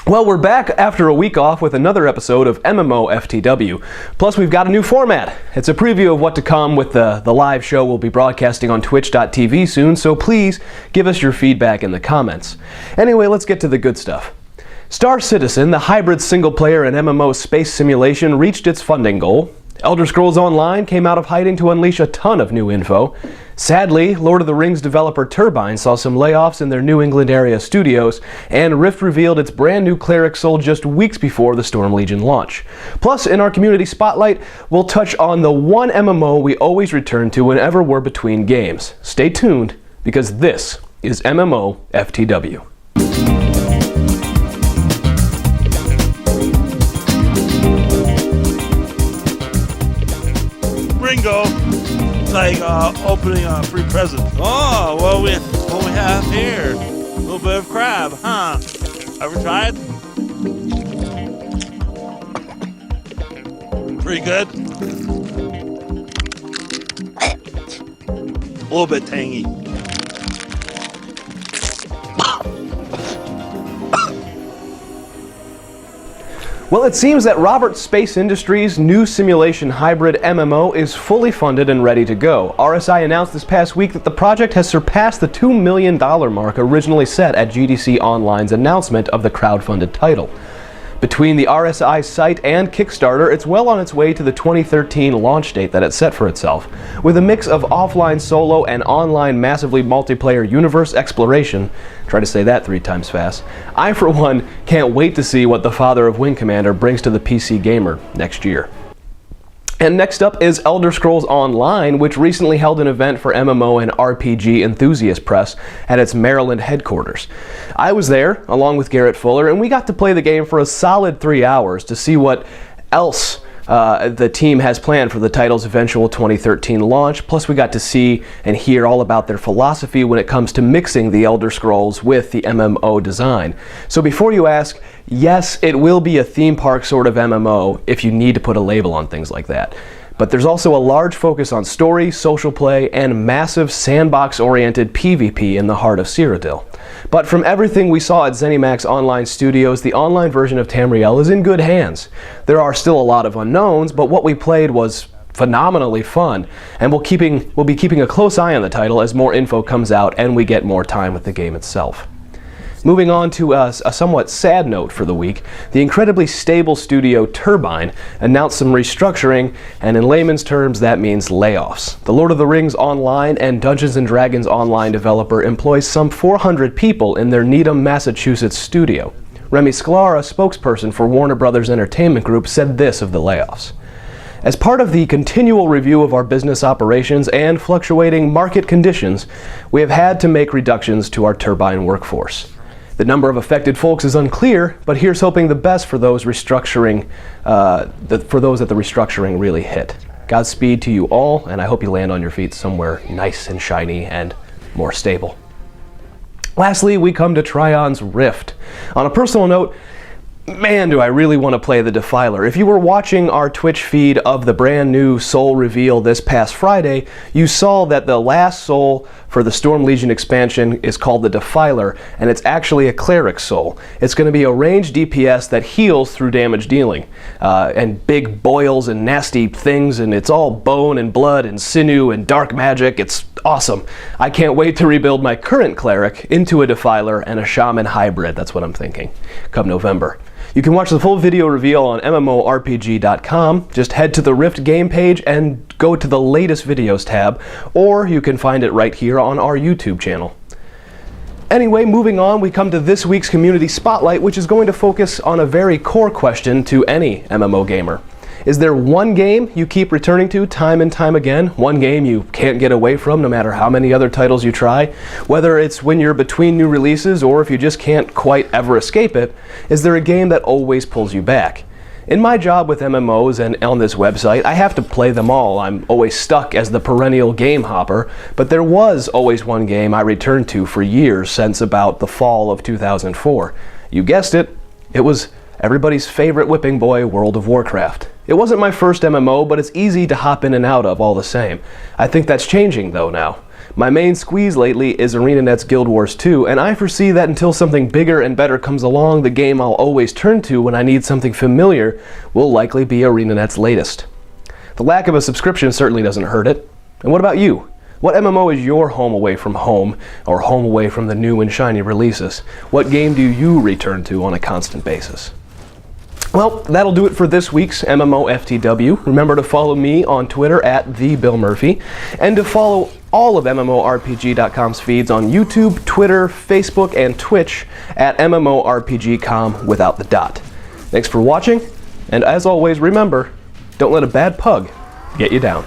Well, we're back after a week off with another episode of MMO FTW. Plus, we've got a new format. It's a preview of what to come with the live show we'll be broadcasting on twitch.tv soon, so please give us your feedback in the comments. Anyway, let's get to the good stuff. Star Citizen, the hybrid single-player and MMO space simulation, reached its funding goal. Elder Scrolls Online came out of hiding to unleash a ton of new info. Sadly, Lord of the Rings developer Turbine saw some layoffs in their New England area studios, and Rift revealed its brand new Cleric Soul just weeks before the Storm Legion launch. Plus, in our community spotlight, we'll touch on the one MMO we always return to whenever we're between games. Stay tuned, because this is MMO FTW. Ringo, it's like opening a free present. Oh, what we have here? A little bit of crab, huh? Ever tried? Pretty good. A little bit tangy. Well, it seems that Roberts Space Industries' new simulation hybrid MMO is fully funded and ready to go. RSI announced this past week that the project has surpassed the $2 million mark originally set at GDC Online's announcement of the crowdfunded title. Between the RSI site and Kickstarter, it's well on its way to the 2013 launch date that it set for itself. With a mix of offline solo and online massively multiplayer universe exploration, try to say that 3 times fast, I for one can't wait to see what the father of Wing Commander brings to the PC gamer next year. And next up is Elder Scrolls Online, which recently held an event for MMO and RPG enthusiast press at its Maryland headquarters. I was there, along with Garrett Fuller, and we got to play the game for a solid 3 hours to see what else the team has planned for the title's eventual 2013 launch. Plus, we got to see and hear all about their philosophy when it comes to mixing the Elder Scrolls with the MMO design. So before you ask, yes, it will be a theme park sort of MMO if you need to put a label on things like that. But there's also a large focus on story, social play, and massive sandbox-oriented PvP in the heart of Cyrodiil. But from everything we saw at ZeniMax Online Studios, the online version of Tamriel is in good hands. There are still a lot of unknowns, but what we played was phenomenally fun, and we'll be keeping a close eye on the title as more info comes out and we get more time with the game itself. Moving on to a somewhat sad note for the week, the incredibly stable studio Turbine announced some restructuring, and in layman's terms that means layoffs. The Lord of the Rings Online and Dungeons & Dragons Online developer employs some 400 people in their Needham, Massachusetts studio. Remy Sklar, a spokesperson for Warner Brothers Entertainment Group, said this of the layoffs. As part of the continual review of our business operations and fluctuating market conditions, we have had to make reductions to our Turbine workforce. The number of affected folks is unclear, but here's hoping the best for those restructuring, for those that the restructuring really hit. Godspeed to you all, and I hope you land on your feet somewhere nice and shiny and more stable. Lastly, we come to Trion's Rift. On a personal note, man, do I really want to play the Defiler. If you were watching our Twitch feed of the brand new Soul reveal this past Friday, you saw that the last Soul for the Storm Legion expansion is called the Defiler, and it's actually a Cleric Soul. It's going to be a ranged DPS that heals through damage dealing, and big boils and nasty things, and it's all bone and blood and sinew and dark magic. It's awesome. I can't wait to rebuild my current Cleric into a Defiler and a Shaman hybrid. That's what I'm thinking, come November. You can watch the full video reveal on MMORPG.com. Just head to the Rift game page and go to the latest videos tab, or you can find it right here on our YouTube channel. Anyway, moving on, we come to this week's Community Spotlight, which is going to focus on a very core question to any MMO gamer. Is there one game you keep returning to time and time again? One game you can't get away from no matter how many other titles you try? Whether it's when you're between new releases or if you just can't quite ever escape it, is there a game that always pulls you back? In my job with MMOs and on this website, I have to play them all. I'm always stuck as the perennial game hopper, but there was always one game I returned to for years since about the fall of 2004. You guessed it, it was everybody's favorite whipping boy, World of Warcraft. It wasn't my first MMO, but it's easy to hop in and out of all the same. I think that's changing though now. My main squeeze lately is ArenaNet's Guild Wars 2, and I foresee that until something bigger and better comes along, the game I'll always turn to when I need something familiar will likely be ArenaNet's latest. The lack of a subscription certainly doesn't hurt it. And what about you? What MMO is your home away from home, or home away from the new and shiny releases? What game do you return to on a constant basis? Well, that'll do it for this week's MMO FTW. Remember to follow me on Twitter at @TheBillMurphy, and to follow all of MMORPG.com's feeds on YouTube, Twitter, Facebook, and Twitch at MMORPG.com without the dot. Thanks for watching, and as always, remember, don't let a bad pug get you down.